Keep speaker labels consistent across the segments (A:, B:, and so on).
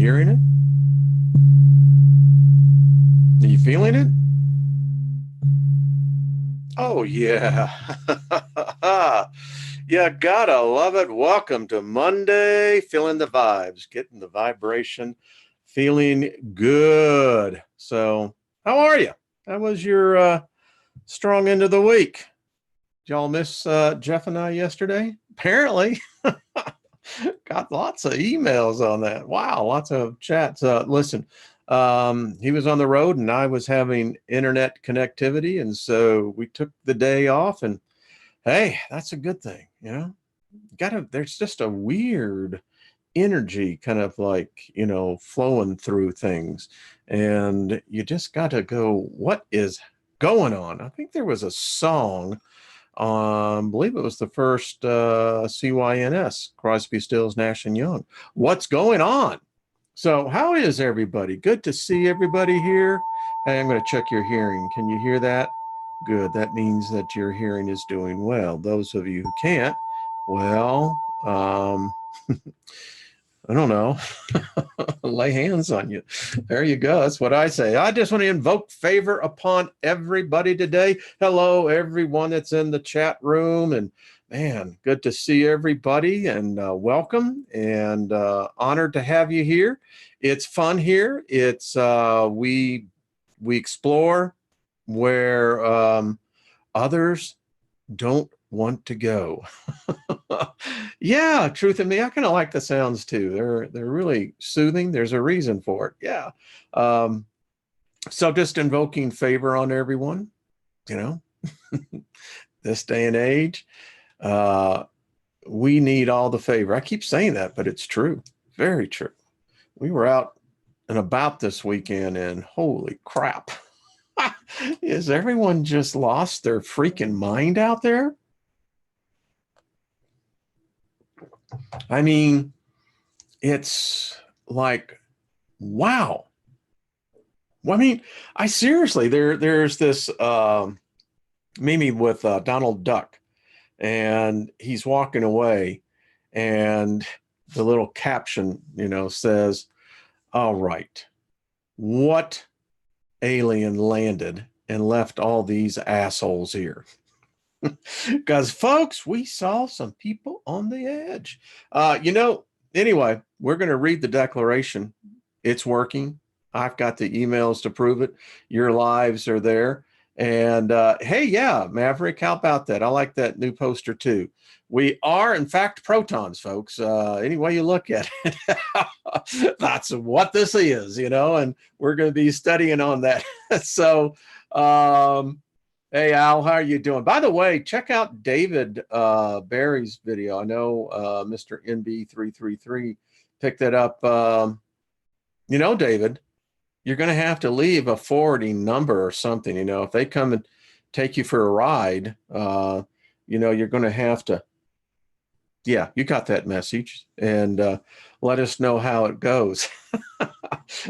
A: hearing it? Are you feeling it? Oh, yeah. You gotta love it. Welcome to Monday, feeling the vibes, getting the vibration, feeling good. So, how are you? How was your strong end of the week? Did y'all miss Jeff and I yesterday? Apparently. Got lots of emails on that. Wow, lots of chats. Listen, he was on the road and I was having internet connectivity. And so we took the day off, and hey, that's a good thing. There's just a weird energy kind of like, flowing through things. And you just got to go, what is going on? I think there was a song, I believe it was the first CYNS, Crosby, Stills, Nash and Young. What's going on? So how is everybody? Good to see everybody here. Hey, I'm going to check your hearing. Can you hear that? Good. That means that your hearing is doing well. Those of you who can't, well, I don't know. Lay hands on you. There you go. That's what I say. I just want to invoke favor upon everybody today. Hello, everyone that's in the chat room. And man, good to see everybody, and welcome, and honored to have you here. It's fun here. It's we explore where others don't want to go. Yeah, truth in me, I kind of like the sounds too. They're really soothing. There's a reason for it. Yeah. So just invoking favor on everyone, this day and age. We need all the favor. I keep saying that, but it's true. Very true. We were out and about this weekend, and holy crap. Is everyone just lost their freaking mind out there? I mean, it's like, wow. Well, I mean, I seriously, there's this meme with Donald Duck, and he's walking away, and the little caption, says, all right, what alien landed and left all these assholes here? Because, folks, we saw some people on the edge. Anyway, we're going to read the declaration. It's working. I've got the emails to prove it. Your lives are there. And hey, yeah, Maverick, how about that? I like that new poster too. We are, in fact, protons, folks. Any way you look at it, that's what this is, and we're going to be studying on that. So, hey, Al, how are you doing? By the way, check out David Barry's video. I know Mr. NB333 picked that up. David, you're going to have to leave a forwarding number or something. If they come and take you for a ride, you're going to have to. Yeah, you got that message, and let us know how it goes.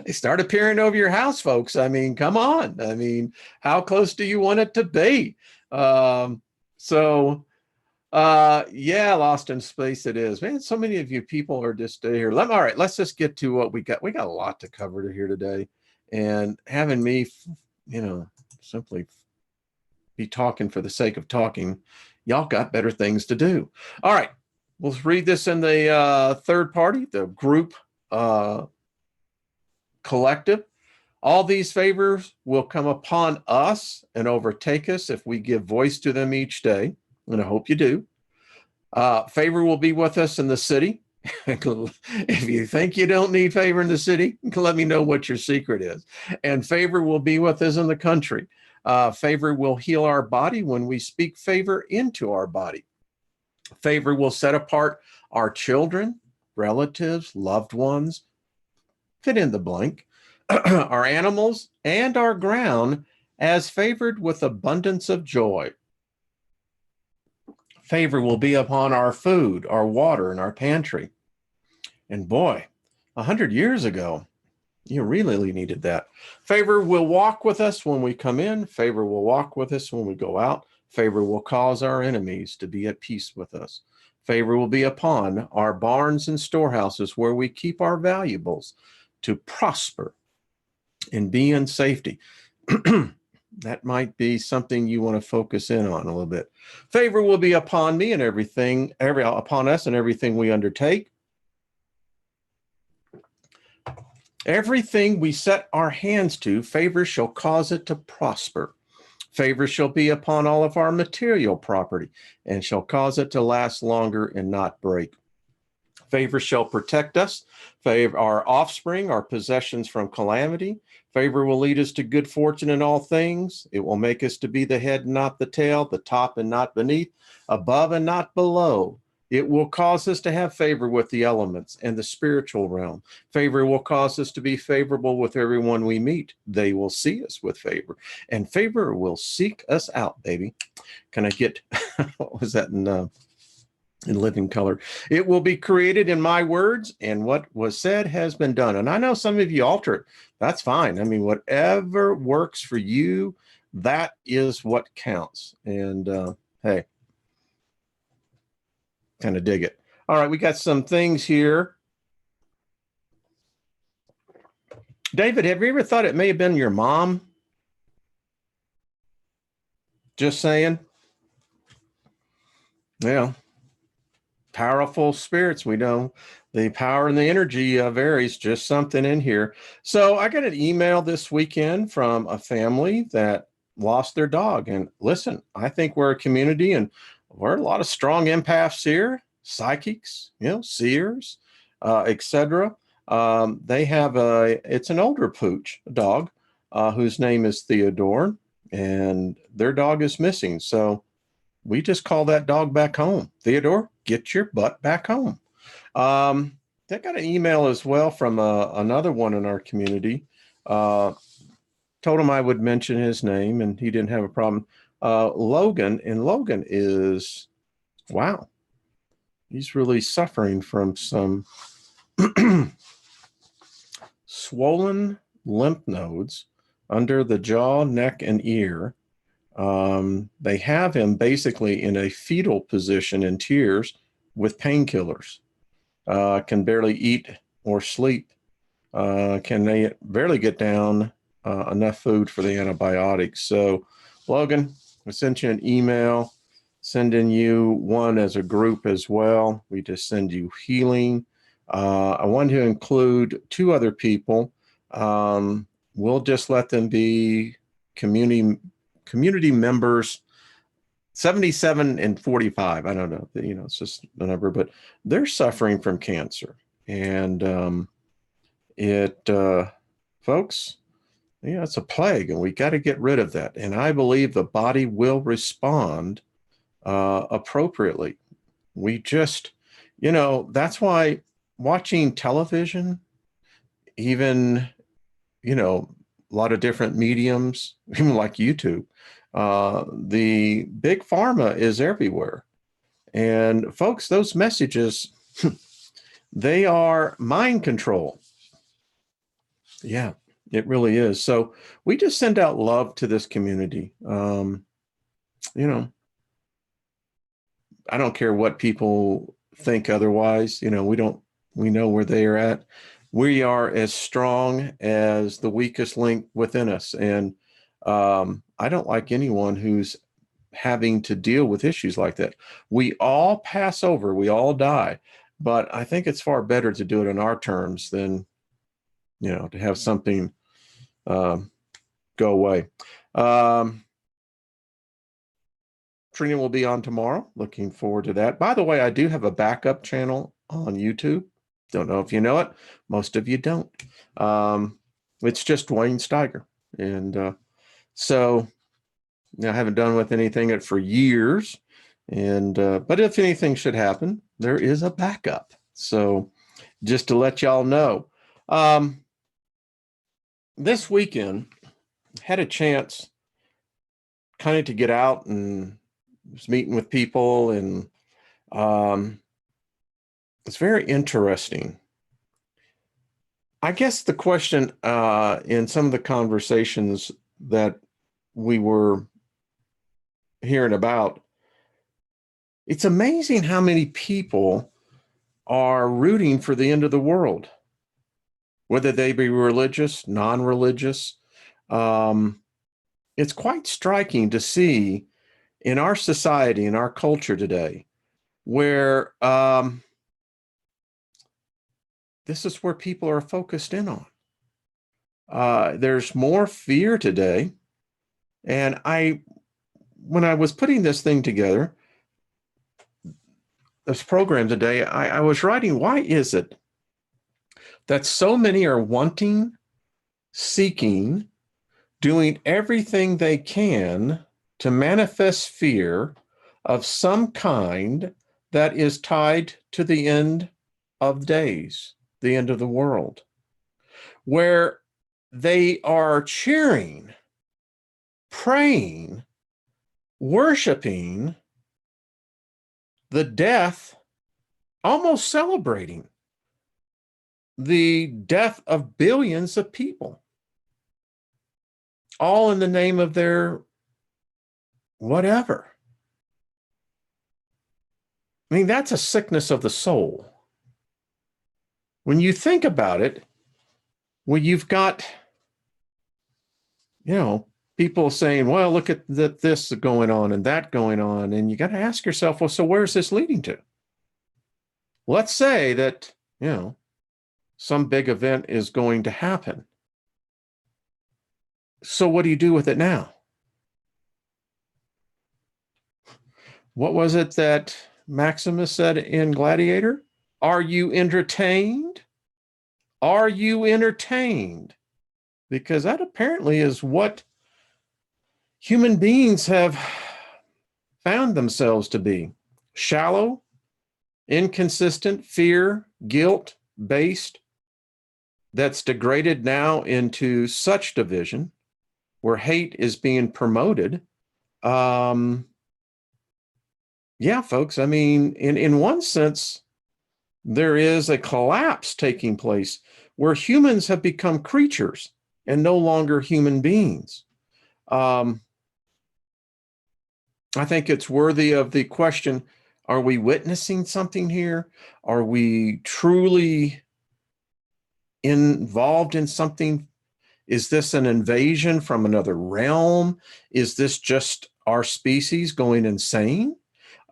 A: They start appearing over your house, folks. I mean, come on. I mean, how close do you want it to be? Yeah, Lost in Space it is. Man, so many of you people are just here. All right, let's just get to what we got. We got a lot to cover here today. And having me, simply be talking for the sake of talking, y'all got better things to do. All right, we'll read this in the third party, the group collective. All these favors will come upon us and overtake us if we give voice to them each day, and I hope you do. Favor will be with us in the city. If you think you don't need favor in the city, let me know what your secret is. And favor will be with us in the country. Favor will heal our body when we speak favor into our body. Favor will set apart our children, relatives, loved ones, fit in the blank, our animals, and our ground as favored with abundance of joy. Favor will be upon our food, our water, and our pantry. And boy, 100 years ago, you really needed that. Favor will walk with us when we come in. Favor will walk with us when we go out. Favor will cause our enemies to be at peace with us. Favor will be upon our barns and storehouses where we keep our valuables. to prosper and be in safety. That might be something you want to focus in on a little bit. Favor will be upon me and everything, upon us and everything we undertake. Everything we set our hands to, favor shall cause it to prosper. Favor shall be upon all of our material property and shall cause it to last longer and not break. Favor shall protect us, favor our offspring, our possessions from calamity. Favor will lead us to good fortune in all things. It will make us to be the head and not the tail, the top and not beneath, above and not below. It will cause us to have favor with the elements and the spiritual realm. Favor will cause us to be favorable with everyone we meet. They will see us with favor, and favor will seek us out, baby. Can I get, what was that in living color? It will be created in my words, and what was said has been done. And I know some of you alter it. That's fine. I mean, whatever works for you, that is what counts. And hey, kind of dig it. All right, we got some things here. David, have you ever thought it may have been your mom? Just saying. Yeah. Powerful spirits. We know the power and the energy varies. Just something in here. So I got an email this weekend from a family that lost their dog. And listen, I think we're a community and we're a lot of strong empaths here, psychics, seers, etc. They have it's an older pooch, a dog, whose name is Theodore, and their dog is missing. So we just call that dog back home. Theodore, get your butt back home. They got an email as well from another one in our community. Told him I would mention his name, and he didn't have a problem. Logan, and Logan is, wow, he's really suffering from some swollen lymph nodes under the jaw, neck, and ear. They have him basically in a fetal position in tears with painkillers. Can barely eat or sleep. Can they barely get down enough food for the antibiotics? So, Logan, I sent you an email, sending you one as a group as well. We just send you healing. I want to include two other people. We'll just let them be community members, 77 and 45. I don't know, it's just the number, but they're suffering from cancer. And folks, it's a plague, and we got to get rid of that. And I believe the body will respond appropriately. We just, that's why watching television, even, a lot of different mediums, even like YouTube, the big pharma is everywhere. And folks, those messages, they are mind control. Yeah, it really is. So we just send out love to this community. I don't care what people think otherwise. We know where they are at. We are as strong as the weakest link within us. And I don't like anyone who's having to deal with issues like that. We all pass over, we all die, but I think it's far better to do it in our terms than, to have something go away. Trina will be on tomorrow. Looking forward to that. By the way, I do have a backup channel on YouTube. Don't know if you know it. Most of you don't. It's just Wayne Steiger. And so I haven't done with anything for years. And but if anything should happen, there is a backup. So just to let y'all know. This weekend, had a chance kind of to get out and was meeting with people, and it's very interesting. I guess the question in some of the conversations that we were hearing about, it's amazing how many people are rooting for the end of the world. whether they be religious, non-religious. It's quite striking to see in our society, in our culture today, where this is where people are focused in on. There's more fear today. And when I was putting this thing together, this program today, I was writing, why is it that so many are wanting, seeking, doing everything they can to manifest fear of some kind that is tied to the end of days, the end of the world, where they are cheering, praying, worshiping the death, almost celebrating the death of billions of people, all in the name of their whatever. I mean, that's a sickness of the soul. When you think about it, when you've got, people saying, well, look at this going on and that going on, and you got to ask yourself, well, so where's this leading to? Let's say that, some big event is going to happen. So what do you do with it now? What was it that Maximus said in Gladiator? Are you entertained? Are you entertained? Because that apparently is what human beings have found themselves to be. Shallow, inconsistent, fear, guilt based, that's degraded now into such division where hate is being promoted. Yeah, folks, I mean, in one sense, there is a collapse taking place where humans have become creatures and no longer human beings. I think it's worthy of the question, are we witnessing something here? Are we truly involved in something? Is this an invasion from another realm? Is this just our species going insane?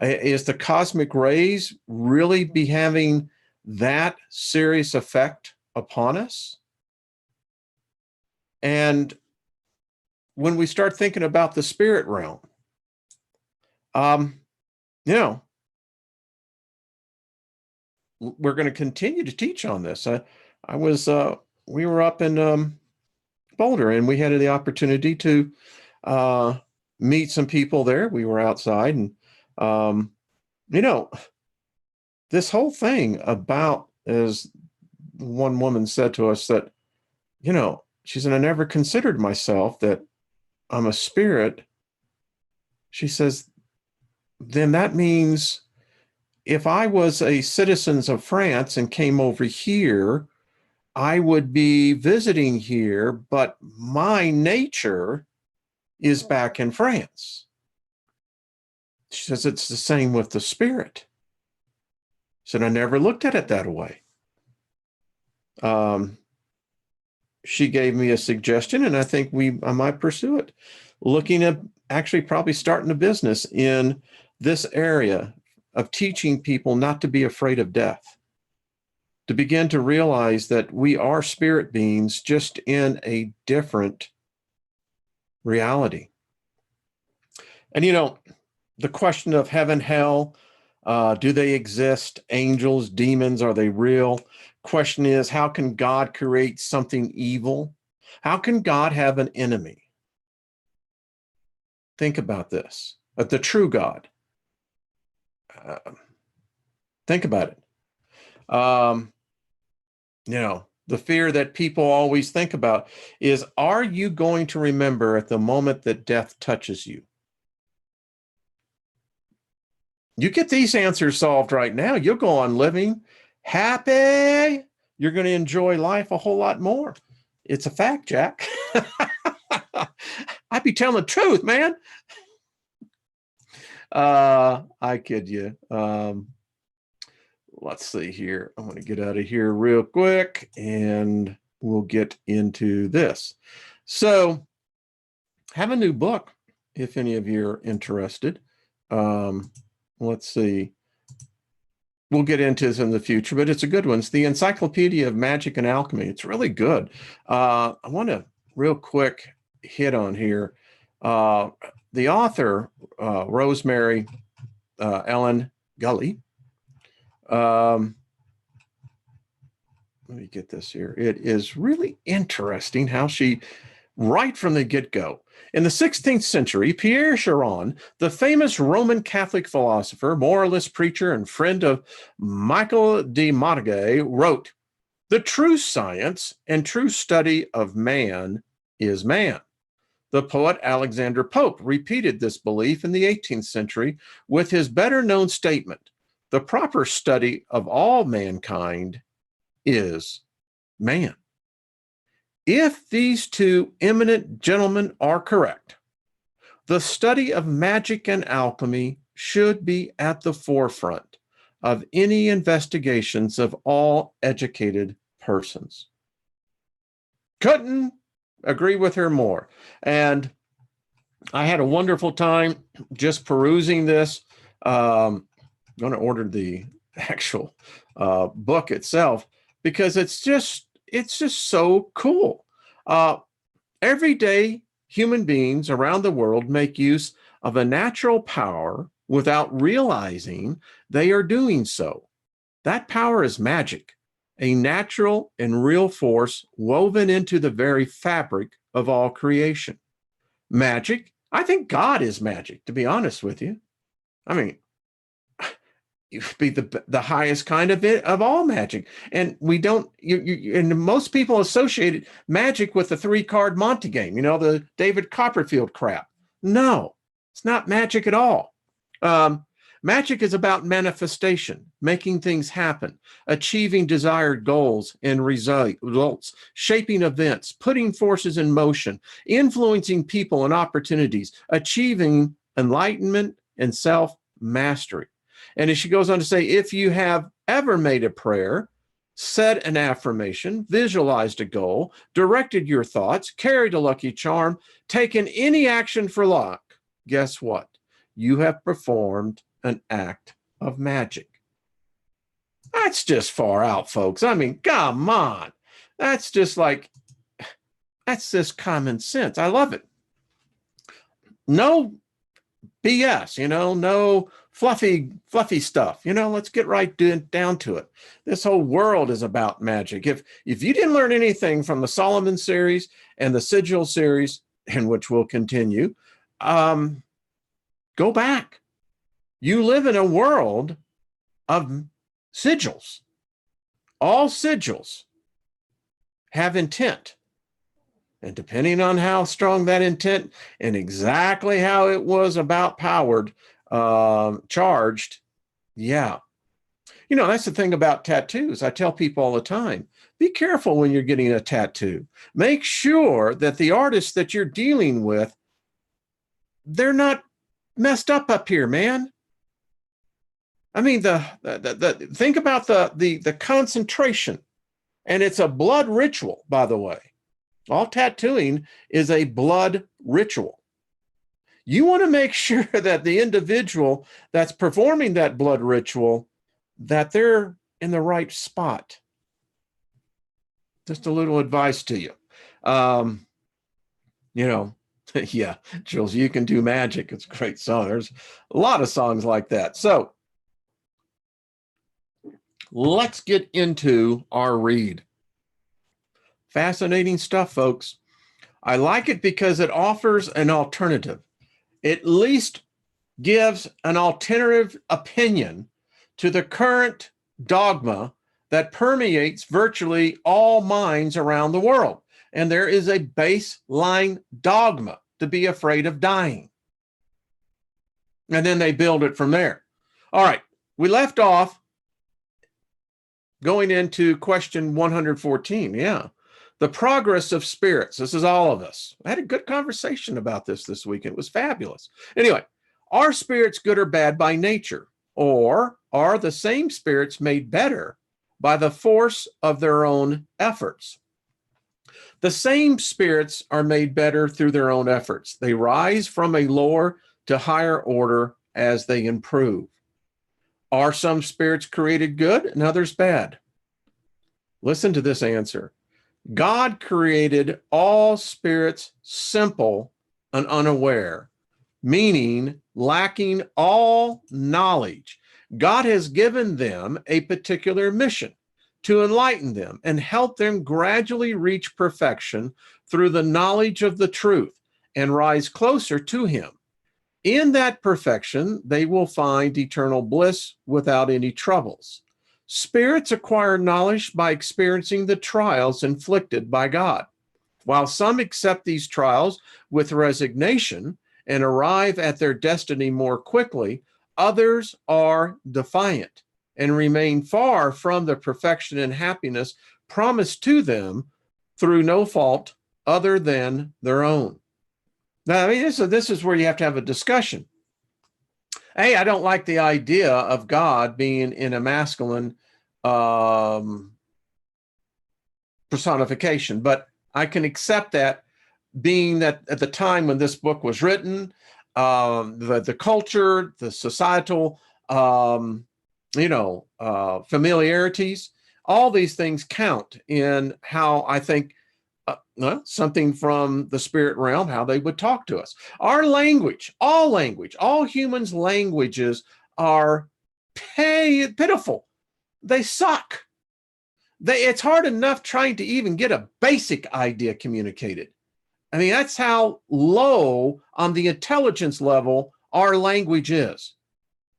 A: Is the cosmic rays really be having that serious effect upon us? And when we start thinking about the spirit realm, we're going to continue to teach on this. We were up in Boulder, and we had the opportunity to meet some people there. We were outside, and this whole thing about, as one woman said to us, that she said, I never considered myself that I'm a spirit. She says, then that means if I was a citizen of France and came over here, I would be visiting here, but my nature is back in France. She says, it's the same with the spirit. She said, I never looked at it that way. She gave me a suggestion, and I think I might pursue it. Looking at actually probably starting a business in this area of teaching people not to be afraid of death, to begin to realize that we are spirit beings just in a different reality. And, the question of heaven, hell, do they exist? Angels, demons, are they real? Question is, how can God create something evil? How can God have an enemy? Think about this. But the true God. Think about it. The fear that people always think about is, are you going to remember at the moment that death touches you? You get these answers solved right now, you'll go on living happy. You're going to enjoy life a whole lot more. It's a fact, Jack. I'd be telling the truth, man. I kid you. Let's see here. I'm going to get out of here real quick. And we'll get into this. So, have a new book if any of you are interested. Let's see. We'll get into this in the future, but it's a good one. It's the Encyclopedia of Magic and Alchemy. It's really good. I want to real quick hit on here. The author, Rosemary Ellen Gulley. Let me get this here. It is really interesting how she, right from the get-go. In the 16th century, Pierre Chiron, the famous Roman Catholic philosopher, moralist, preacher, and friend of Michael de Montaigne, wrote, "The true science and true study of man is man." The poet Alexander Pope repeated this belief in the 18th century with his better-known statement, "The proper study of all mankind is man." If these two eminent gentlemen are correct, the study of magic and alchemy should be at the forefront of any investigations of all educated persons. Couldn't agree with her more. And I had a wonderful time just perusing this. I'm going to order the actual book itself because it's just so cool. Everyday human beings around the world make use of a natural power without realizing they are doing so. That power is magic, a natural and real force woven into the very fabric of all creation. Magic, I think God is magic, to be honest with you. I mean, it would be the highest kind of all magic. And we don't, and most people associate magic with the 3-card Monte game, the David Copperfield crap. No, it's not magic at all. Magic is about manifestation, making things happen, achieving desired goals and results, shaping events, putting forces in motion, influencing people and opportunities, achieving enlightenment and self-mastery. And as she goes on to say, if you have ever made a prayer, said an affirmation, visualized a goal, directed your thoughts, carried a lucky charm, taken any action for luck, guess what? You have performed an act of magic. That's just far out, folks. I mean, come on. That's just common sense. I love it. No BS, no fluffy stuff. Let's get right down to it. This whole world is about magic. If you didn't learn anything from the Solomon series and the Sigil series, in which we'll continue, go back. You live in a world of sigils. All sigils have intent. And depending on how strong that intent and exactly how it was about charged, yeah. That's the thing about tattoos. I tell people all the time, be careful when you're getting a tattoo. Make sure that the artist that you're dealing with, they're not messed up here, man. I mean, think about the concentration, and it's a blood ritual, by the way. All tattooing is a blood ritual. You want to make sure that the individual that's performing that blood ritual, that they're in the right spot. Just a little advice to you. Yeah, Jules, you can do magic. It's a great song. There's a lot of songs like that. So let's get into our read. Fascinating stuff, folks. I like it because it offers an alternative. It at least gives an alternative opinion to the current dogma that permeates virtually all minds around the world. And there is a baseline dogma to be afraid of dying. And then they build it from there. All right, we left off going into question 114. Yeah. The progress of spirits. This is all of us. I had a good conversation about this week. It was fabulous. Anyway, are spirits good or bad by nature? Or are the same spirits made better by the force of their own efforts? The same spirits are made better through their own efforts. They rise from a lower to higher order as they improve. Are some spirits created good and others bad? Listen to this answer. God created all spirits simple and unaware, meaning lacking all knowledge. God has given them a particular mission to enlighten them and help them gradually reach perfection through the knowledge of the truth and rise closer to Him. In that perfection, they will find eternal bliss without any troubles. Spirits acquire knowledge by experiencing the trials inflicted by God. While some accept these trials with resignation and arrive at their destiny more quickly, others are defiant and remain far from the perfection and happiness promised to them through no fault other than their own. Now, I mean, this is where you have to have a discussion. Hey, I don't like the idea of God being in a masculine personification, but I can accept that, being that at the time when this book was written, the culture, the societal, familiarities, all these things count in how I think something from the spirit realm, how they would talk to us. Our language, all humans' languages are pitiful. They suck. It's hard enough trying to even get a basic idea communicated. I mean, that's how low on the intelligence level our language is.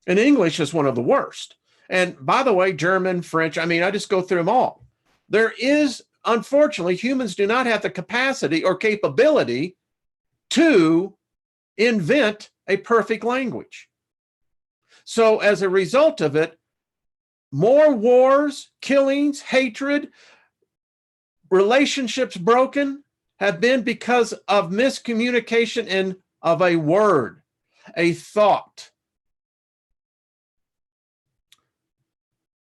A: And English is one of the worst. And by the way, German, French, I mean, I just go through them all. There is, unfortunately, humans do not have the capacity or capability to invent a perfect language. So as a result of it, more wars, killings, hatred, relationships broken have been because of miscommunication and of a word, a thought.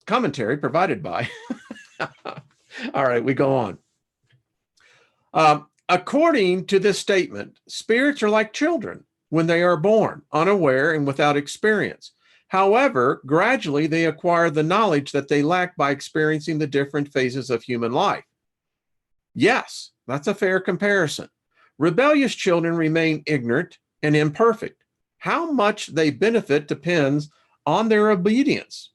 A: Commentary provided by. All right, we go on. According to this statement, spirits are like children when they are born, unaware and without experience. However, gradually they acquire the knowledge that they lack by experiencing the different phases of human life. Yes, that's a fair comparison. Rebellious children remain ignorant and imperfect. How much they benefit depends on their obedience.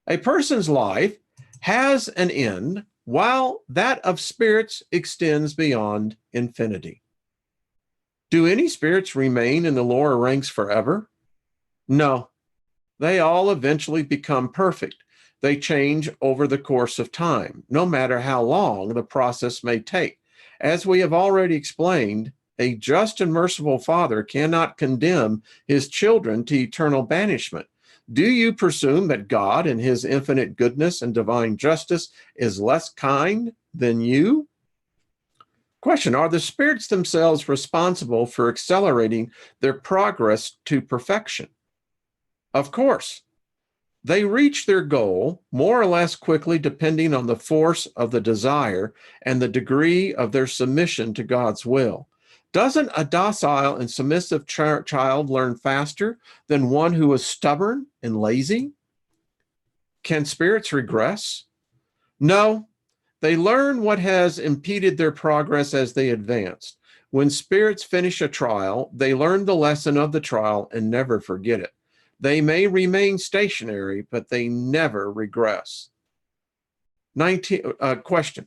A: A person's life has an end, while that of spirits extends beyond infinity. Do any spirits remain in the lower ranks forever? No. They all eventually become perfect. They change over the course of time, no matter how long the process may take. As we have already explained, a just and merciful Father cannot condemn his children to eternal banishment. Do you presume that God, in his infinite goodness and divine justice, is less kind than you? Question: are the spirits themselves responsible for accelerating their progress to perfection? Of course. They reach their goal more or less quickly depending on the force of the desire and the degree of their submission to God's will. Doesn't a docile and submissive child learn faster than one who is stubborn and lazy? Can spirits regress? No, they learn what has impeded their progress as they advance. When spirits finish a trial, they learn the lesson of the trial and never forget it. They may remain stationary, but they never regress. Question: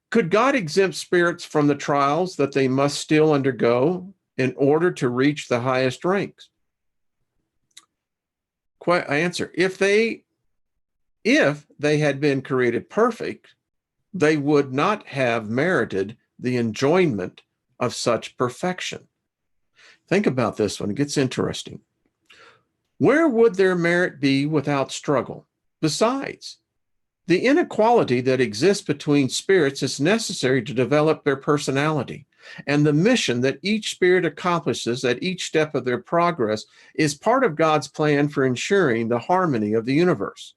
A: could God exempt spirits from the trials that they must still undergo in order to reach the highest ranks? Answer: if they had been created perfect, they would not have merited the enjoyment of such perfection. Think about this one. It gets interesting. Where would their merit be without struggle? Besides, the inequality that exists between spirits is necessary to develop their personality, and the mission that each spirit accomplishes at each step of their progress is part of God's plan for ensuring the harmony of the universe.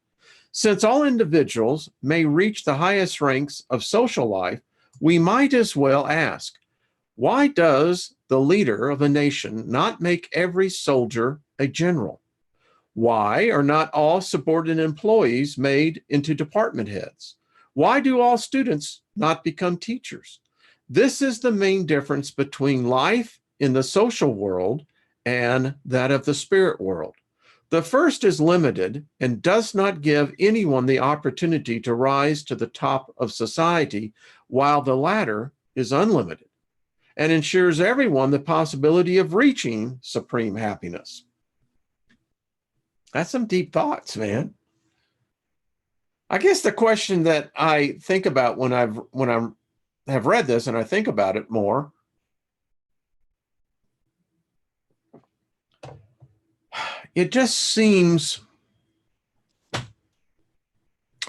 A: Since all individuals may reach the highest ranks of social life we might as well ask, why does the leader of a nation not make every soldier a general? Why are not all subordinate employees made into department heads? Why do all students not become teachers? This is the main difference between life in the social world and that of the spirit world. The first is limited and does not give anyone the opportunity to rise to the top of society, while the latter is unlimited and ensures everyone the possibility of reaching supreme happiness. That's some deep thoughts, man. I guess the question that I think about when I have read this and I think about it more, it just seems,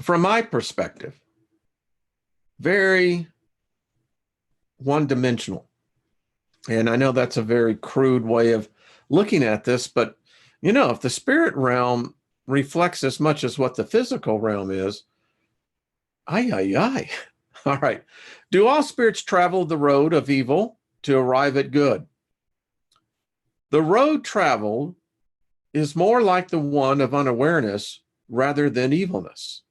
A: from my perspective, very one-dimensional. And I know that's a very crude way of looking at this, but you know, if the spirit realm reflects as much as what the physical realm is, ay. All right. Do all spirits travel the road of evil to arrive at good? The road traveled is more like the one of unawareness rather than evilness.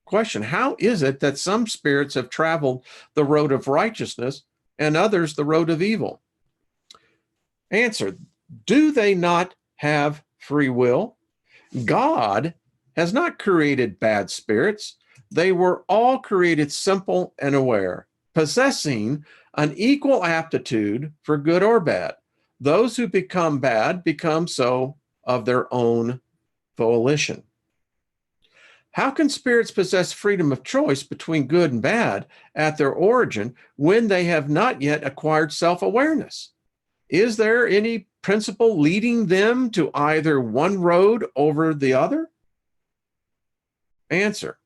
A: Question, how is it that some spirits have traveled the road of righteousness and others the road of evil? Answer, do they not have free will? God has not created bad spirits. They were all created simple and aware, possessing an equal aptitude for good or bad. Those who become bad become so of their own volition. How can spirits possess freedom of choice between good and bad at their origin when they have not yet acquired self-awareness? Is there any principle leading them to either one road over the other? Answer.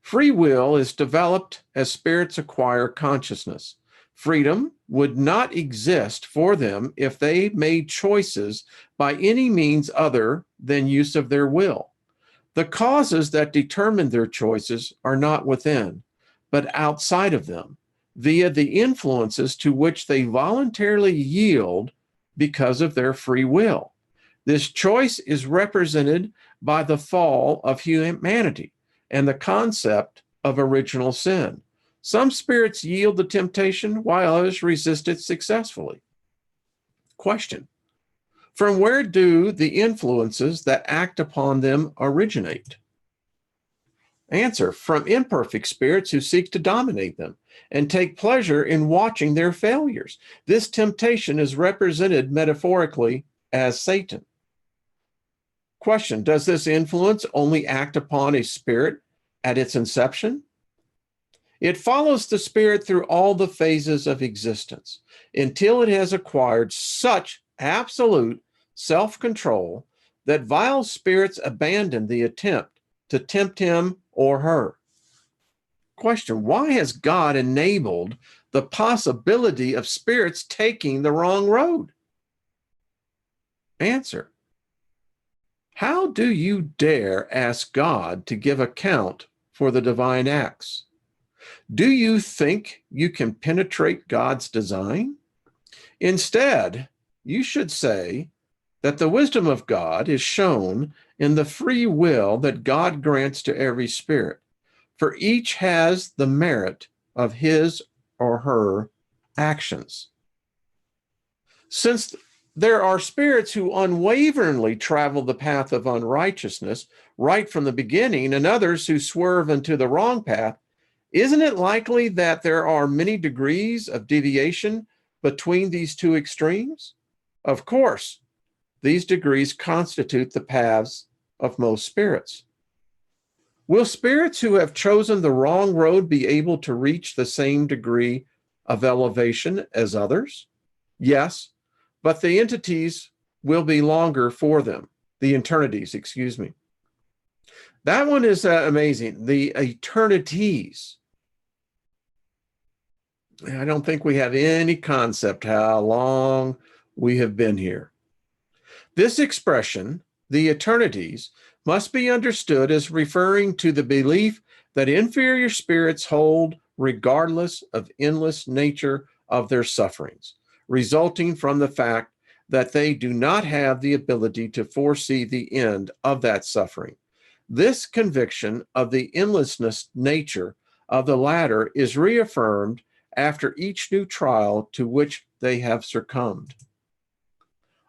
A: Free will is developed as spirits acquire consciousness. Freedom would not exist for them if they made choices by any means other than use of their will. The causes that determine their choices are not within, but outside of them, via the influences to which they voluntarily yield because of their free will. This choice is represented by the fall of humanity and the concept of original sin. Some spirits yield to temptation, while others resist it successfully. Question, from where do the influences that act upon them originate? Answer, from imperfect spirits who seek to dominate them and take pleasure in watching their failures. This temptation is represented metaphorically as Satan. Question, does this influence only act upon a spirit at its inception? It follows the spirit through all the phases of existence until it has acquired such absolute self-control that vile spirits abandon the attempt to tempt him or her. Question, why has God enabled the possibility of spirits taking the wrong road? Answer, how do you dare ask God to give account for the divine acts? Do you think you can penetrate God's design? Instead, you should say that the wisdom of God is shown in the free will that God grants to every spirit, for each has the merit of his or her actions. Since there are spirits who unwaveringly travel the path of unrighteousness right from the beginning, and others who swerve into the wrong path, isn't it likely that there are many degrees of deviation between these two extremes? Of course, these degrees constitute the paths of most spirits. Will spirits who have chosen the wrong road be able to reach the same degree of elevation as others? Yes, but the entities will be longer for them. The eternities, excuse me. That one is amazing. The eternities. I don't think we have any concept how long we have been here. This expression, the eternities, must be understood as referring to the belief that inferior spirits hold regardless of endless nature of their sufferings, resulting from the fact that they do not have the ability to foresee the end of that suffering. This conviction of the endlessness nature of the latter is reaffirmed after each new trial to which they have succumbed.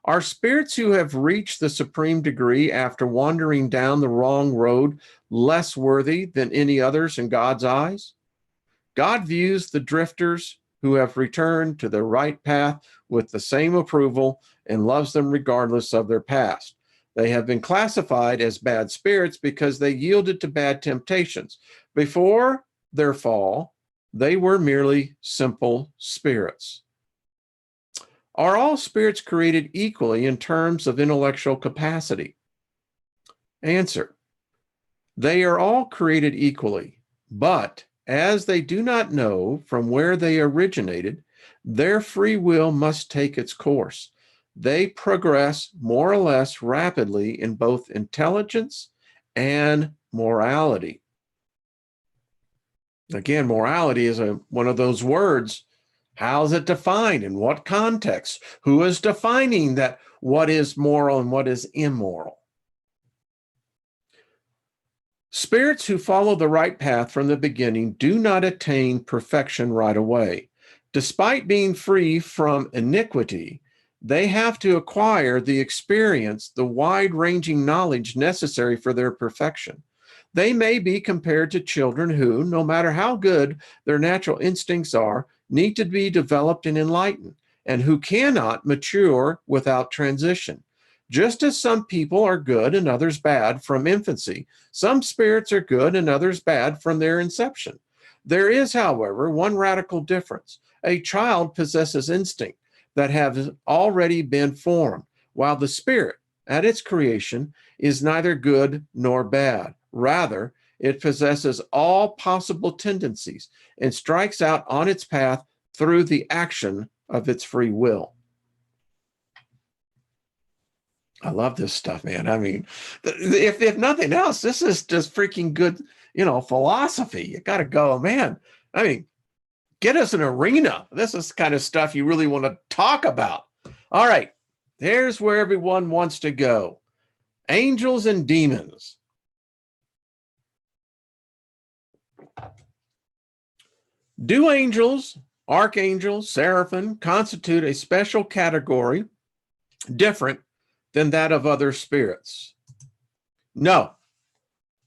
A: Are spirits who have reached the supreme degree after wandering down the wrong road less worthy than any others in God's eyes? God views the drifters who have returned to the right path with the same approval and loves them regardless of their past. They have been classified as bad spirits because they yielded to bad temptations. Before their fall, they were merely simple spirits. Are all spirits created equally in terms of intellectual capacity? Answer: they are all created equally, but as they do not know from where they originated, their free will must take its course. They progress more or less rapidly in both intelligence and morality. Again, morality is one of those words. How is it defined? In what context? Who is defining that what is moral and what is immoral? Spirits who follow the right path from the beginning do not attain perfection right away. Despite being free from iniquity, they have to acquire the experience, the wide-ranging knowledge necessary for their perfection. They may be compared to children who, no matter how good their natural instincts are, need to be developed and enlightened, and who cannot mature without transition. Just as some people are good and others bad from infancy, some spirits are good and others bad from their inception. There is, however, one radical difference. A child possesses instinct that have already been formed, while the spirit, at its creation, is neither good nor bad. Rather, it possesses all possible tendencies and strikes out on its path through the action of its free will. I love this stuff, man. I mean, if nothing else, this is just freaking good, philosophy. You got to go, man. I mean, get us an arena. This is the kind of stuff you really want to talk about. All right, here's where everyone wants to go. Angels and demons. Do angels, archangels, seraphim constitute a special category different than that of other spirits? No.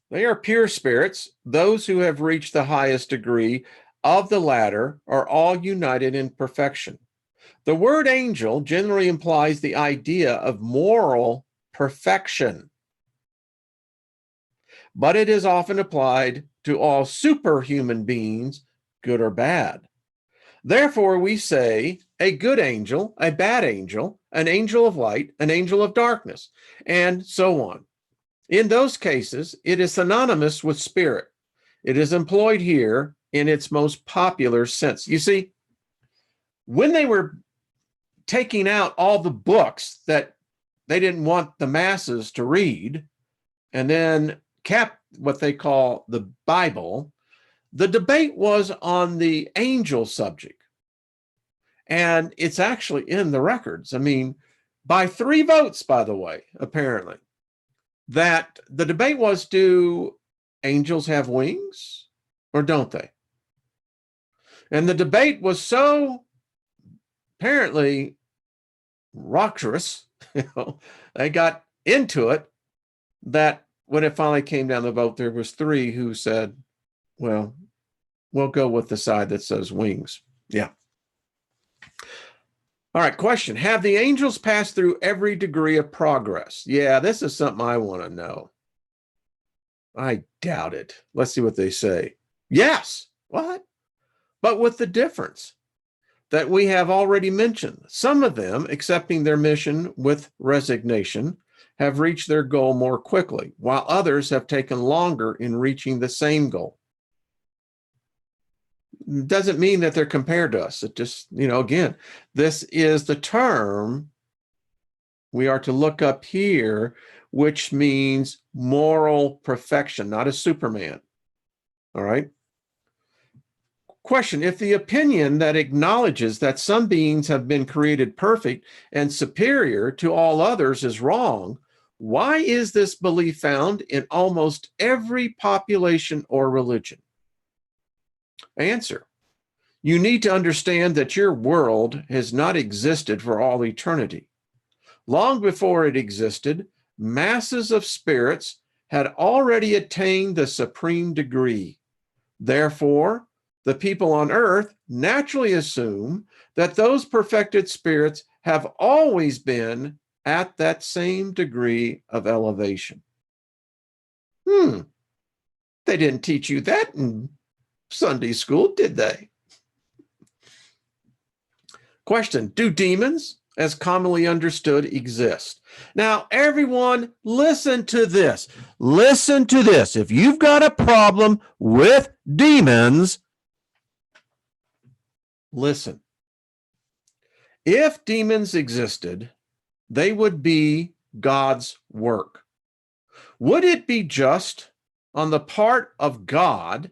A: They are pure spirits. Those who have reached the highest degree of the latter are all united in perfection. The word angel generally implies the idea of moral perfection, but it is often applied to all superhuman beings, good or bad. Therefore, we say a good angel, a bad angel, an angel of light, an angel of darkness, and so on. In those cases, it is synonymous with spirit. It is employed here in its most popular sense. You see, when they were taking out all the books that they didn't want the masses to read, and then kept what they call the Bible, the debate was on the angel subject. And it's actually in the records. I mean, by 3 votes, by the way, apparently, that the debate was, do angels have wings or don't they? And the debate was so apparently raucous, they got into it, that when it finally came down the vote, there was 3 who said, well, we'll go with the side that says wings. Yeah. All right, question. Have the angels passed through every degree of progress? Yeah, this is something I want to know. I doubt it. Let's see what they say. Yes. What? But with the difference that we have already mentioned. Some of them, accepting their mission with resignation, have reached their goal more quickly, while others have taken longer in reaching the same goal. Doesn't mean that they're compared to us. It just, again, this is the term we are to look up here, which means moral perfection, not a Superman. All right. Question: if the opinion that acknowledges that some beings have been created perfect and superior to all others is wrong, why is this belief found in almost every population or religion? Answer: you need to understand that your world has not existed for all eternity. Long before it existed, masses of spirits had already attained the supreme degree. Therefore, the people on earth naturally assume that those perfected spirits have always been at that same degree of elevation. They didn't teach you that in Sunday school, did they? Question: do demons, as commonly understood, exist? Now, everyone, listen to this. Listen to this. If you've got a problem with demons, listen. If demons existed, they would be God's work. Would it be just on the part of God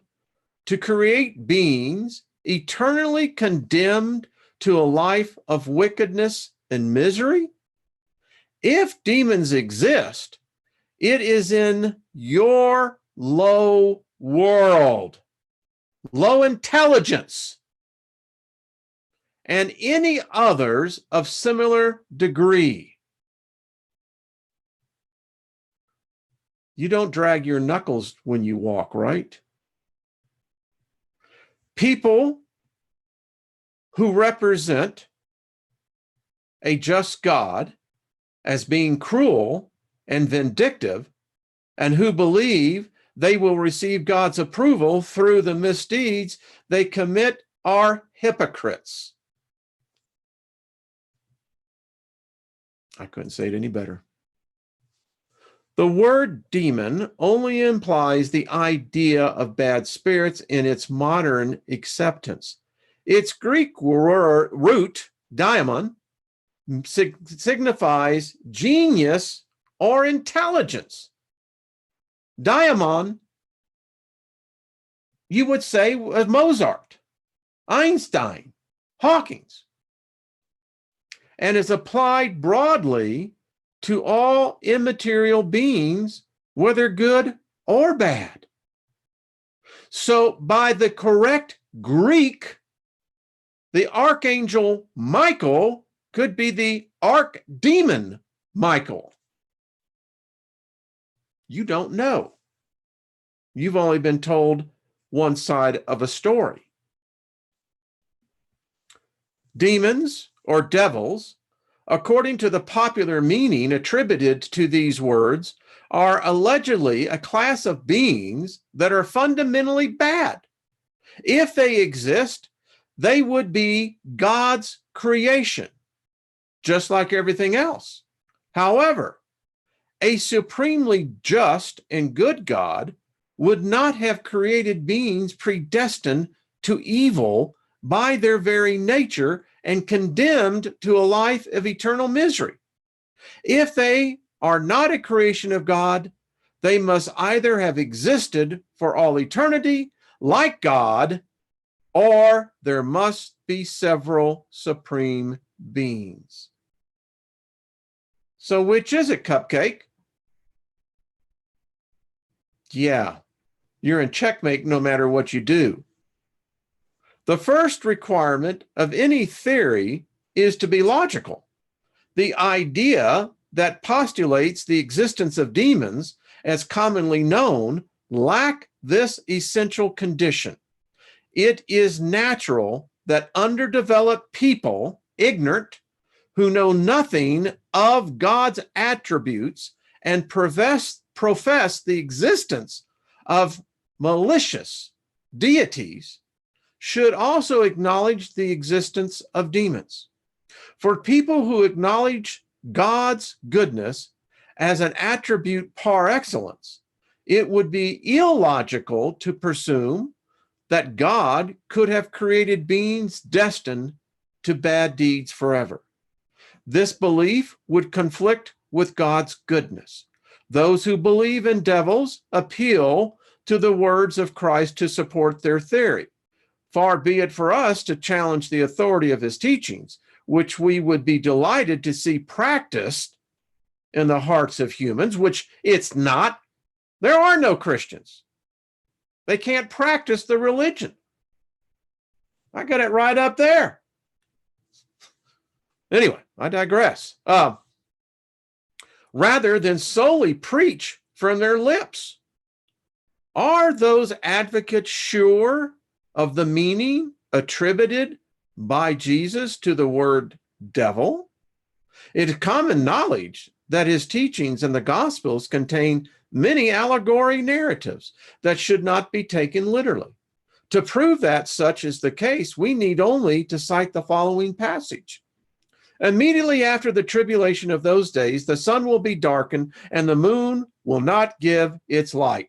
A: to create beings eternally condemned to a life of wickedness and misery? If demons exist, it is in your low world, low intelligence, and any others of similar degree. You don't drag your knuckles when you walk, right? People who represent a just God as being cruel and vindictive, and who believe they will receive God's approval through the misdeeds they commit, are hypocrites. I couldn't say it any better. The word demon only implies the idea of bad spirits in its modern acceptance. Its Greek root, daimon, signifies genius or intelligence. Daimon, you would say, was Mozart, Einstein, Hawkins, and is applied broadly to all immaterial beings, whether good or bad. So by the correct Greek, the archangel Michael could be the archdemon Michael. You don't know. You've only been told one side of a story. Demons or devils, according to the popular meaning attributed to these words, are allegedly a class of beings that are fundamentally bad. If they exist, they would be God's creation, just like everything else. However, a supremely just and good God would not have created beings predestined to evil by their very nature and condemned to a life of eternal misery. If they are not a creation of God, they must either have existed for all eternity like God, or there must be several supreme beings. So which is it, Cupcake? Yeah, you're in checkmate no matter what you do. The first requirement of any theory is to be logical. The idea that postulates the existence of demons, as commonly known, lack this essential condition. It is natural that underdeveloped people, ignorant, who know nothing of God's attributes and profess the existence of malicious deities, should also acknowledge the existence of demons. For people who acknowledge God's goodness as an attribute par excellence, it would be illogical to presume that God could have created beings destined to bad deeds forever. This belief would conflict with God's goodness. Those who believe in devils appeal to the words of Christ to support their theory. far be it for us to challenge the authority of his teachings, which we would be delighted to see practiced in the hearts of humans, which it's not. There are no Christians. They can't practice the religion. I got it right up there. Anyway, I digress. Rather than solely preach from their lips, are those advocates sure of the meaning attributed by Jesus to the word devil? It is common knowledge that his teachings in the Gospels contain many allegory narratives that should not be taken literally. To prove that such is the case, we need only to cite the following passage. Immediately after the tribulation of those days, the sun will be darkened, and the moon will not give its light.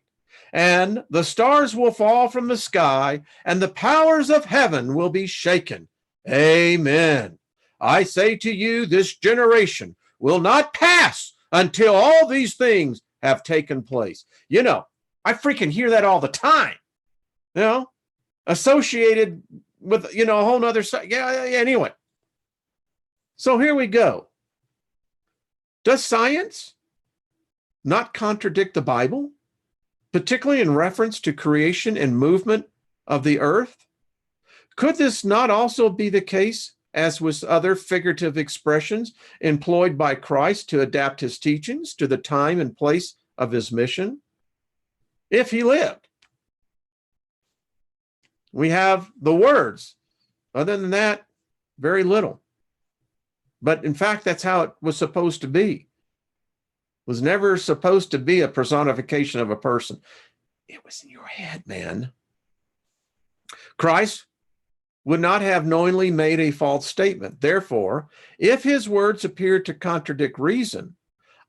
A: And the stars will fall from the sky, and the powers of heaven will be shaken. Amen. I say to you, this generation will not pass until all these things have taken place. You know, I freaking hear that all the time, you know, associated with, you know, a whole nother side. Yeah, anyway. So here we go. Does science not contradict the Bible, particularly in reference to creation and movement of the earth? Could this not also be the case as with other figurative expressions employed by Christ to adapt his teachings to the time and place of his mission? If he lived. We have the words. Other than that, very little. But in fact, that's how it was supposed to be. It was never supposed to be a personification of a person. It was in your head, man. Christ would not have knowingly made a false statement. Therefore, if his words appear to contradict reason,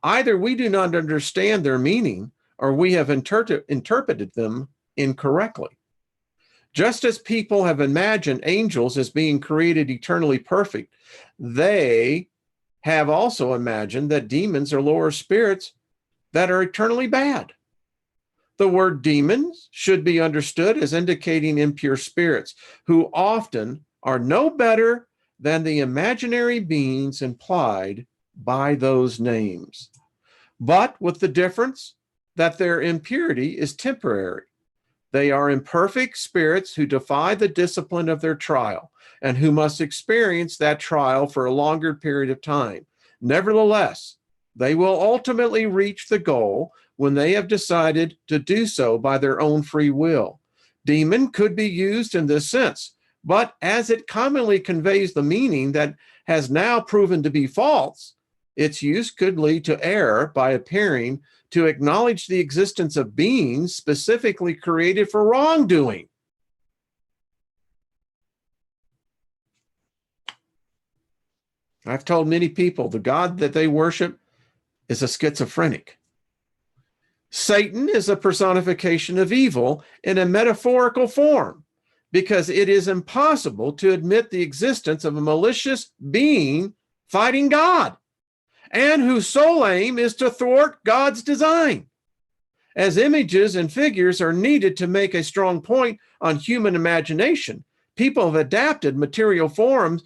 A: either we do not understand their meaning or we have interpreted them incorrectly. Just as people have imagined angels as being created eternally perfect, they have also imagined that demons are lower spirits that are eternally bad. The word demons should be understood as indicating impure spirits, who often are no better than the imaginary beings implied by those names, but with the difference that their impurity is temporary. They are imperfect spirits who defy the discipline of their trial and who must experience that trial for a longer period of time. Nevertheless, they will ultimately reach the goal when they have decided to do so by their own free will. Demon could be used in this sense, but as it commonly conveys the meaning that has now proven to be false, its use could lead to error by appearing to acknowledge the existence of beings specifically created for wrongdoing. I've told many people the God that they worship is a schizophrenic. Satan is a personification of evil in a metaphorical form because it is impossible to admit the existence of a malicious being fighting God, and whose sole aim is to thwart God's design. As images and figures are needed to make a strong point on human imagination, people have adapted material forms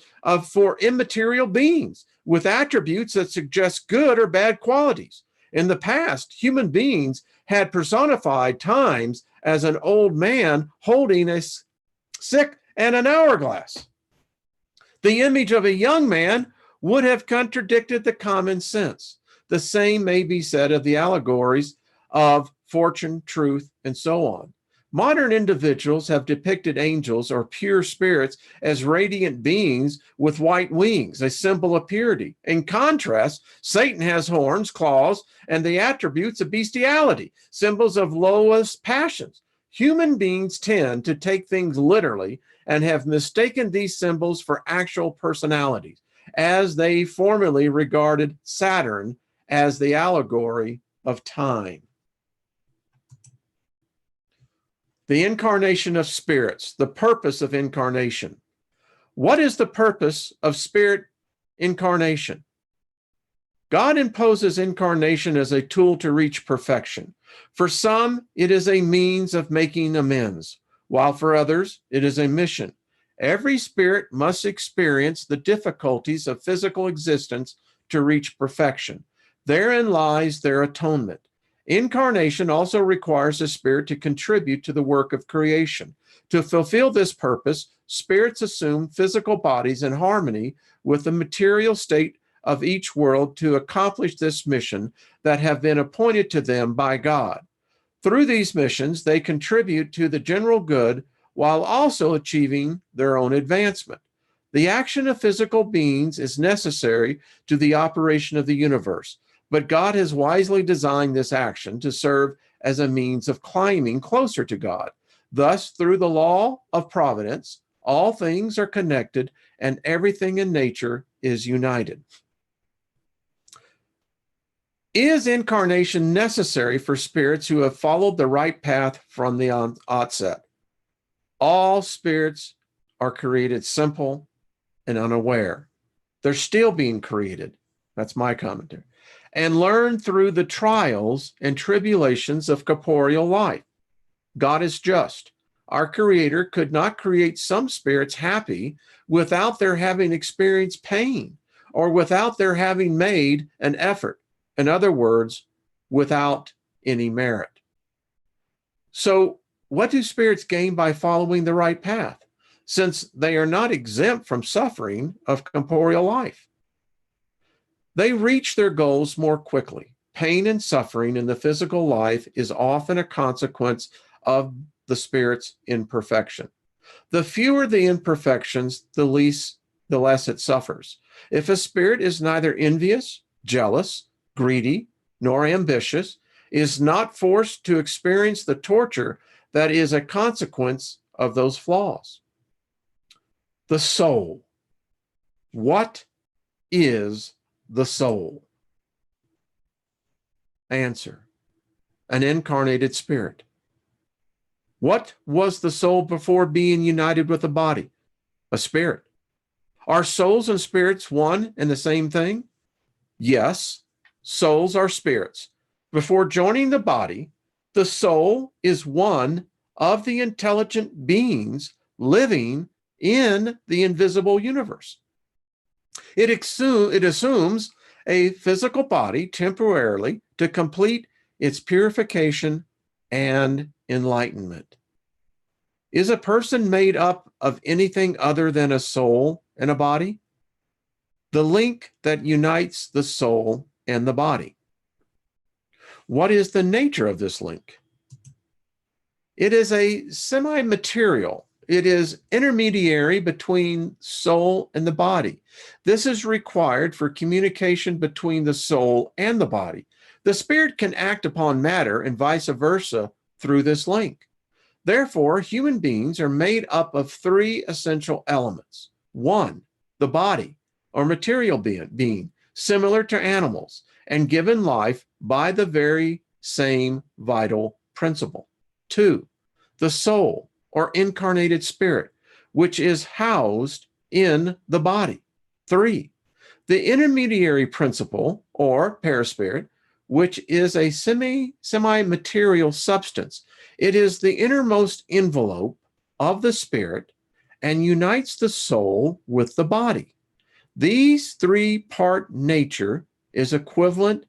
A: for immaterial beings with attributes that suggest good or bad qualities. In the past, human beings had personified times as an old man holding a stick and an hourglass. The image of a young man would have contradicted the common sense. The same may be said of the allegories of fortune, truth, and so on. Modern individuals have depicted angels or pure spirits as radiant beings with white wings, a symbol of purity. In contrast, Satan has horns, claws, and the attributes of bestiality, symbols of lowest passions. Human beings tend to take things literally and have mistaken these symbols for actual personalities, as they formerly regarded Saturn as the allegory of time. The incarnation of spirits, the purpose of incarnation. What is the purpose of spirit incarnation? God imposes incarnation as a tool to reach perfection. For some, it is a means of making amends. while for others, it is a mission. Every spirit must experience the difficulties of physical existence to reach perfection. Therein lies their atonement. Incarnation also requires a spirit to contribute to the work of creation. To fulfill this purpose, spirits assume physical bodies in harmony with the material state of each world to accomplish this mission that have been appointed to them by God. Through these missions, they contribute to the general good while also achieving their own advancement. The action of physical beings is necessary to the operation of the universe, but God has wisely designed this action to serve as a means of climbing closer to God. Thus, through the law of providence, all things are connected and everything in nature is united. Is incarnation necessary for spirits who have followed the right path from the outset? All spirits are created simple and unaware. They're still being created. That's my commentary. And learn through the trials and tribulations of corporeal life. God is just. Our Creator could not create some spirits happy without their having experienced pain or without their having made an effort. In other words, without any merit. So, what do spirits gain by following the right path, since they are not exempt from suffering of corporeal life? They reach their goals more quickly. Pain and suffering in the physical life is often a consequence of the spirit's imperfection. The fewer the imperfections, the less it suffers. If a spirit is neither envious, jealous, greedy, nor ambitious, is not forced to experience the torture that is a consequence of those flaws. The soul. What is the soul? Answer: an incarnated spirit. What was the soul before being united with the body? A spirit. Are souls and spirits one and the same thing? Yes, souls are spirits. Before joining the body, the soul is one of the intelligent beings living in the invisible universe. It assumes a physical body temporarily to complete its purification and enlightenment. Is a person made up of anything other than a soul and a body? The link that unites the soul and the body. What is the nature of this link? It is a semi-material. It is intermediary between soul and the body. This is required for communication between the soul and the body. The spirit can act upon matter and vice versa through this link. Therefore, human beings are made up of three essential elements. One, the body, or material being, similar to animals, and given life by the very same vital principle. Two, the soul, or incarnated spirit, which is housed in the body. Three, the intermediary principle, or paraspirit, which is a semi-material substance. It is the innermost envelope of the spirit and unites the soul with the body. These three-part nature is equivalent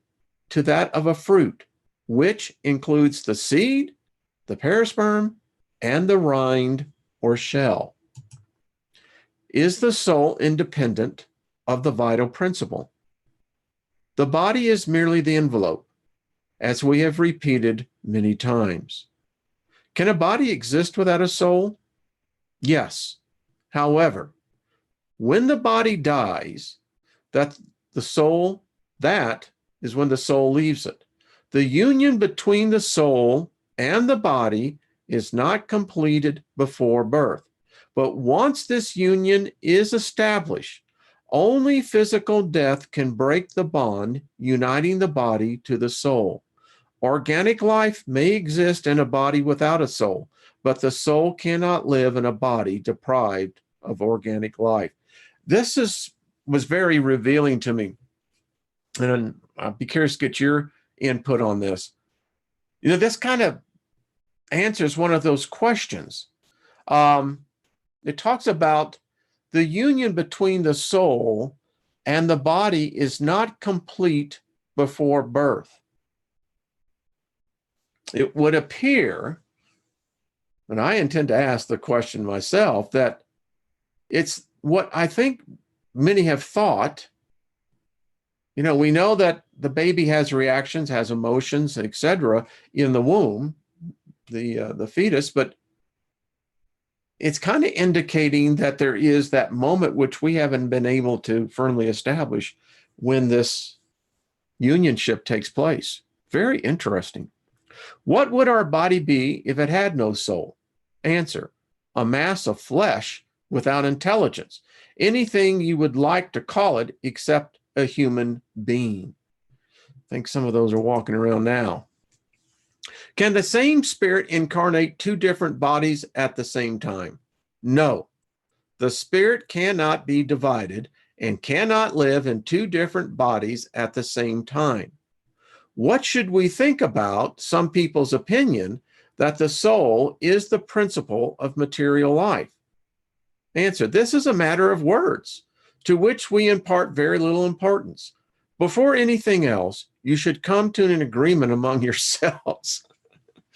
A: to that of a fruit, which includes the seed, the perisperm, and the rind or shell. Is the soul independent of the vital principle? The body is merely the envelope, as we have repeated many times. Can a body exist without a soul? Yes. However, when the body dies, that is when the soul leaves it. The union between the soul and the body is not completed before birth. But once this union is established, only physical death can break the bond uniting the body to the soul. Organic life may exist in a body without a soul, but the soul cannot live in a body deprived of organic life. This was very revealing to me, and I'd be curious to get your input on this. This kind of answers one of those questions. It talks about the union between the soul and the body is not complete before birth. It would appear, and I intend to ask the question myself, that it's what I think many have thought. You know, we know that the baby has reactions, has emotions, etc., in the womb, the fetus, but it's kind of indicating that there is that moment which we haven't been able to firmly establish when this unionship takes place. Very interesting. What would our body be if it had no soul? Answer: a mass of flesh without intelligence. Anything you would like to call it except a human being. I think some of those are walking around now. Can the same spirit incarnate two different bodies at the same time? No. The spirit cannot be divided and cannot live in two different bodies at the same time. What should we think about some people's opinion that the soul is the principle of material life? Answer: this is a matter of words, to which we impart very little importance. Before anything else, you should come to an agreement among yourselves.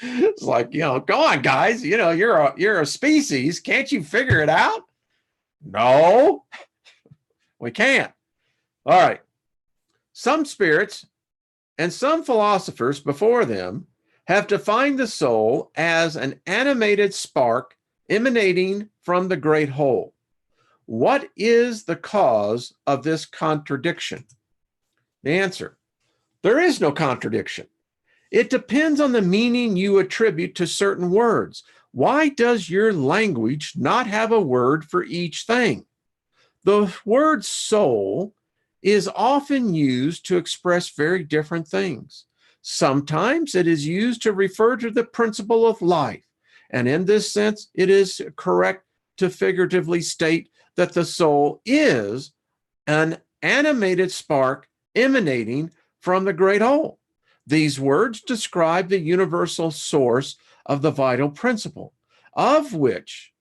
A: It's like, go on, guys, you're a species. Can't you figure it out? No, we can't. All right. Some spirits and some philosophers before them have defined the soul as an animated spark emanating from the great whole. What is the cause of this contradiction? The answer: there is no contradiction. It depends on the meaning you attribute to certain words. Why does your language not have a word for each thing? The word soul is often used to express very different things. Sometimes it is used to refer to the principle of life, and in this sense, it is correct to figuratively state that the soul is an animated spark emanating from the great whole. These words describe the universal source of the vital principle, of which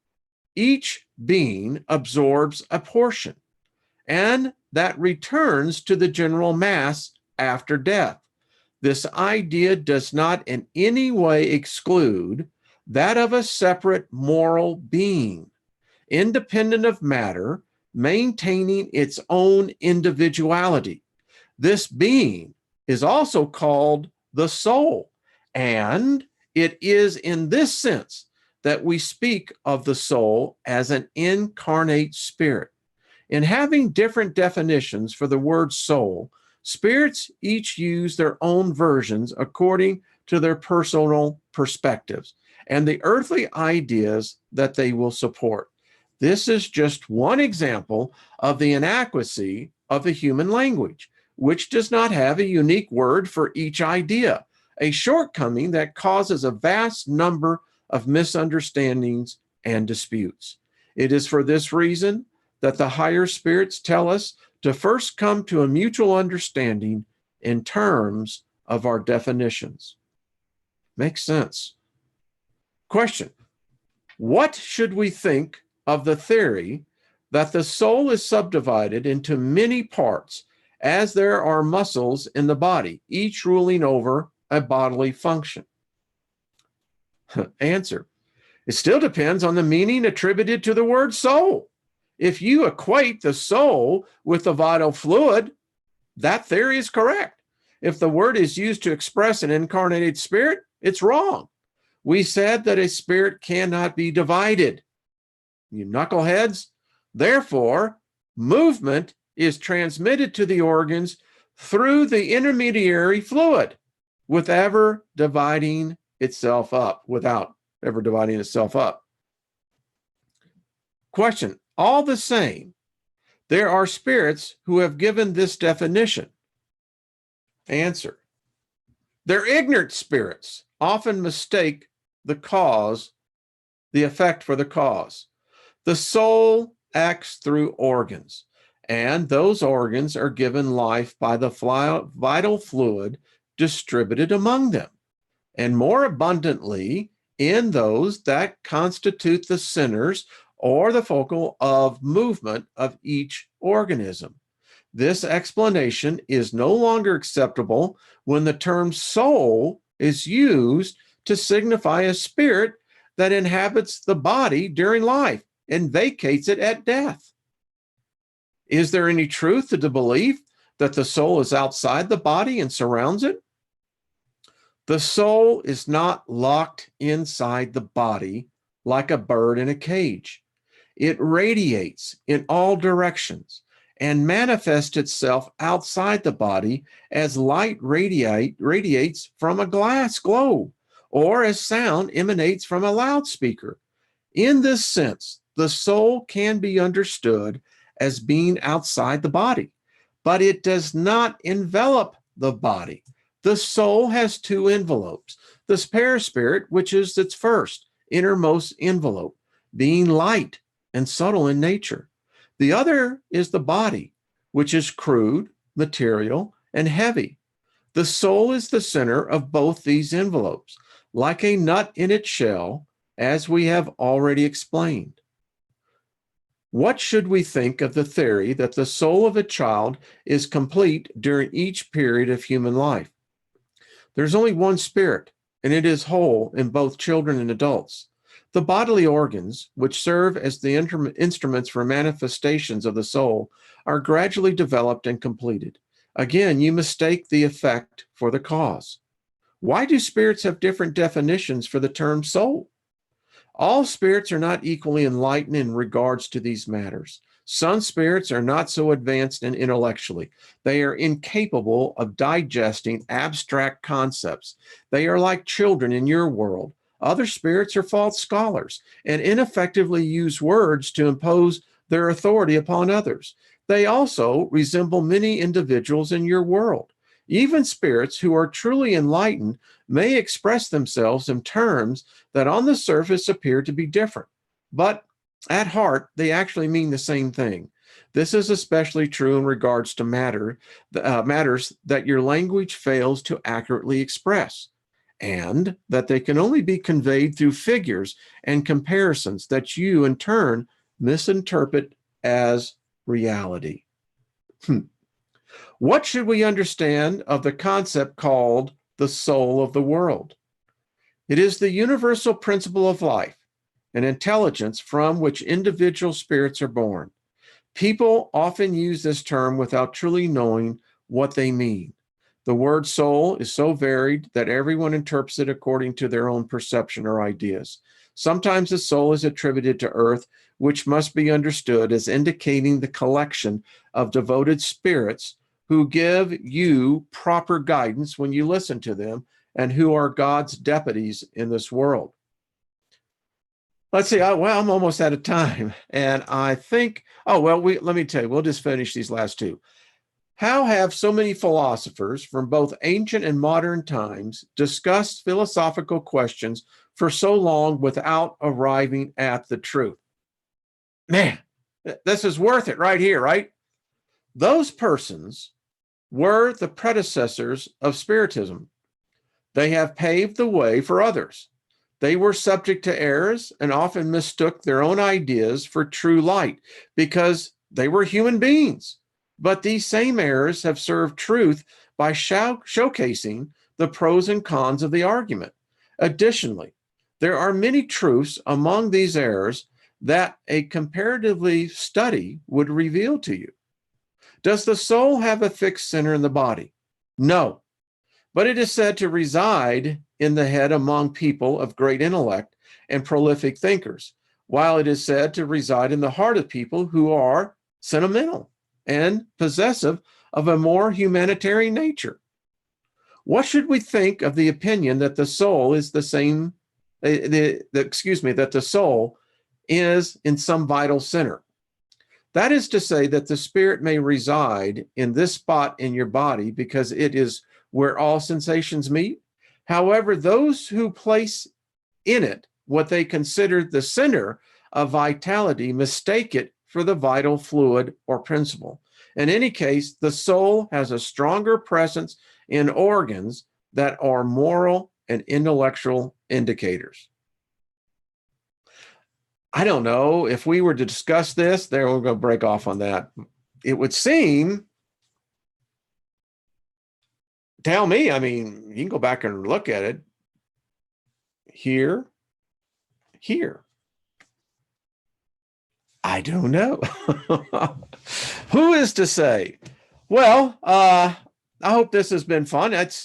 A: each being absorbs a portion, and that returns to the general mass after death. This idea does not in any way exclude that of a separate moral being, independent of matter, maintaining its own individuality. This being is also called the soul, and it is in this sense that we speak of the soul as an incarnate spirit. In having different definitions for the word soul, spirits each use their own versions according to their personal perspectives and the earthly ideas that they will support. This is just one example of the inadequacy of the human language, which does not have a unique word for each idea, a shortcoming that causes a vast number of misunderstandings and disputes. It is for this reason that the higher spirits tell us to first come to a mutual understanding in terms of our definitions. Makes sense. Question: what should we think of the theory that the soul is subdivided into many parts as there are muscles in the body, each ruling over a bodily function? Answer: it still depends on the meaning attributed to the word soul. If you equate the soul with the vital fluid, that theory is correct. If the word is used to express an incarnated spirit, it's wrong. We said that a spirit cannot be divided. You knuckleheads. Therefore, movement is transmitted to the organs through the intermediary fluid without ever dividing itself up. Question: all the same, there are spirits who have given this definition. Answer: they're ignorant spirits, often mistake the effect for the cause. The soul acts through organs, and those organs are given life by the vital fluid distributed among them, and more abundantly in those that constitute the centers or the focal of movement of each organism. This explanation is no longer acceptable when the term soul is used to signify a spirit that inhabits the body during life and vacates it at death. Is there any truth to the belief that the soul is outside the body and surrounds it? The soul is not locked inside the body like a bird in a cage. It radiates in all directions and manifests itself outside the body as light radiates from a glass globe or as sound emanates from a loudspeaker. In this sense, the soul can be understood as being outside the body, but it does not envelop the body. The soul has two envelopes. The perispirit, which is its first, innermost envelope, being light and subtle in nature. The other is the body, which is crude, material, and heavy. The soul is the center of both these envelopes, like a nut in its shell, as we have already explained. What should we think of the theory that the soul of a child is complete during each period of human life? There's only one spirit, and it is whole in both children and adults. The bodily organs, which serve as the instruments for manifestations of the soul, are gradually developed and completed. Again, you mistake the effect for the cause. Why do spirits have different definitions for the term soul? All spirits are not equally enlightened in regards to these matters. Some spirits are not so advanced and intellectually. They are incapable of digesting abstract concepts. They are like children in your world. Other spirits are false scholars and ineffectively use words to impose their authority upon others. They also resemble many individuals in your world. Even spirits who are truly enlightened may express themselves in terms that on the surface appear to be different, but at heart, they actually mean the same thing. This is especially true in regards to matters that your language fails to accurately express, and that they can only be conveyed through figures and comparisons that you, in turn, misinterpret as reality. What should we understand of the concept called the soul of the world? It is the universal principle of life and intelligence from which individual spirits are born. People often use this term without truly knowing what they mean. The word soul is so varied that everyone interprets it according to their own perception or ideas. Sometimes the soul is attributed to earth, which must be understood as indicating the collection of devoted spirits who give you proper guidance when you listen to them and who are God's deputies in this world. Let's see. Well, I'm almost out of time. And I think, let me tell you, we'll just finish these last two. How have so many philosophers from both ancient and modern times discussed philosophical questions for so long without arriving at the truth? Man, this is worth it right here, right? Those persons were the predecessors of Spiritism. They have paved the way for others. They were subject to errors and often mistook their own ideas for true light because they were human beings. But these same errors have served truth by showcasing the pros and cons of the argument. Additionally, there are many truths among these errors that a comparatively study would reveal to you. Does the soul have a fixed center in the body? No, but it is said to reside in the head among people of great intellect and prolific thinkers, while it is said to reside in the heart of people who are sentimental and possessive of a more humanitarian nature. What should we think of the opinion that the soul is the same, that the soul is in some vital center? That is to say that the spirit may reside in this spot in your body because it is where all sensations meet. However, those who place in it what they consider the center of vitality mistake it for the vital fluid or principle. In any case, the soul has a stronger presence in organs that are moral and intellectual indicators. I don't know if we were to discuss this, there we're going to break off on that. It would seem, tell me, I mean, you can go back and look at it here, here. I don't know. Who is to say? Well, I hope this has been fun. It's,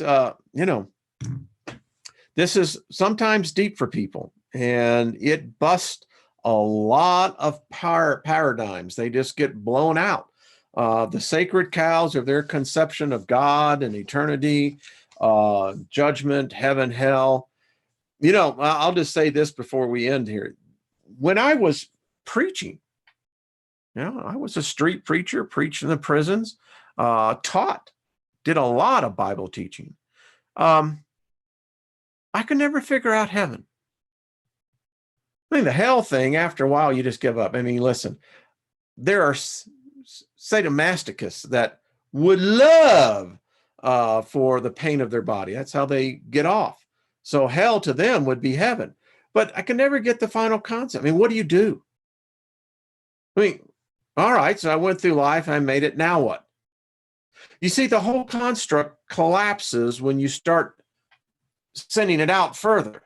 A: this is sometimes deep for people, and it busts a lot of paradigms. They just get blown out. The sacred cows of their conception of God and eternity, judgment, heaven, hell. I'll just say this before we end here. When I was preaching, I was a street preacher, preached in the prisons, taught, did a lot of Bible teaching. I could never figure out heaven. I mean, the hell thing, after a while, you just give up. I mean, listen, there are sadomasochists that would love for the pain of their body. That's how they get off. So hell to them would be heaven. But I can never get the final concept. I mean, what do you do? I mean, all right, so I went through life, I made it, now what? You see, the whole construct collapses when you start sending it out further.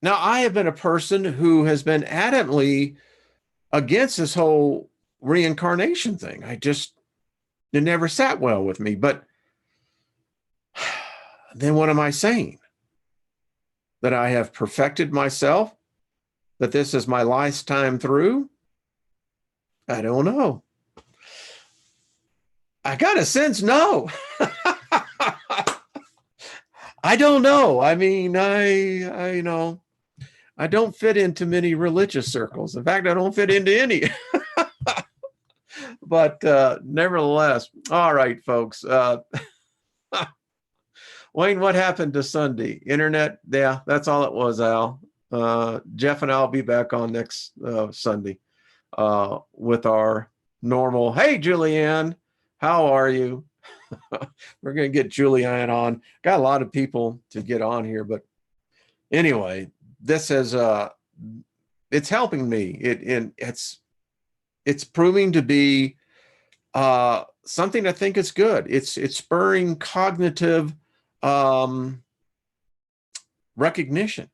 A: Now, I have been a person who has been adamantly against this whole reincarnation thing. It never sat well with me. But then what am I saying? That I have perfected myself? That this is my lifetime through? I don't know. I got a sense, no. I don't know. I mean, I don't fit into many religious circles. In fact, I don't fit into any. But nevertheless, all right, folks. Wayne, what happened to Sunday? Internet? Yeah, that's all it was, Al. Jeff and I'll be back on next Sunday with our normal, hey, Julianne, how are you? We're going to get Julianne on. Got a lot of people to get on here, but anyway, this is it's helping me. It's proving to be something I think is good. It's spurring cognitive recognition,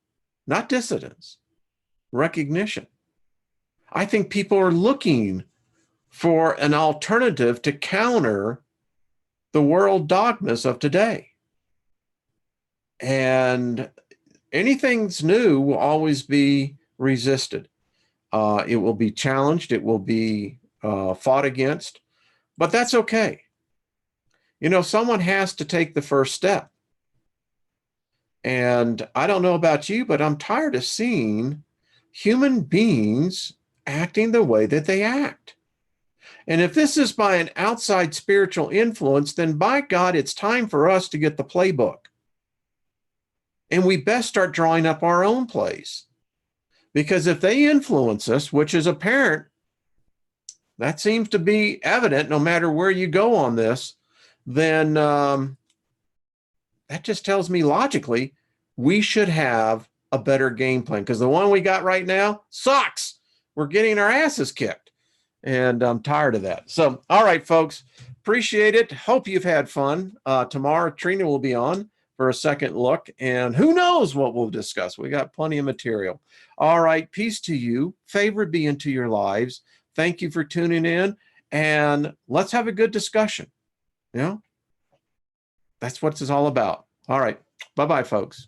A: not dissidence, recognition. I think people are looking for an alternative to counter the world dogmas of today. And anything's new will always be resisted. It will be challenged. It will be fought against, but that's okay. Someone has to take the first step. And I don't know about you, but I'm tired of seeing human beings acting the way that they act. And if this is by an outside spiritual influence, then by God, it's time for us to get the playbook. And we best start drawing up our own plays. Because if they influence us, which is apparent, that seems to be evident no matter where you go on this, then that just tells me logically we should have a better game plan, because the one we got right now sucks. We're getting our asses kicked, and I'm tired of that. So, all right, folks, appreciate it. Hope you've had fun. Tomorrow, Trina will be on for a second look, and who knows what we'll discuss. We got plenty of material. All right, peace to you. Favor be into your lives. Thank you for tuning in, and let's have a good discussion. That's what it's all about. All right. Bye-bye, folks.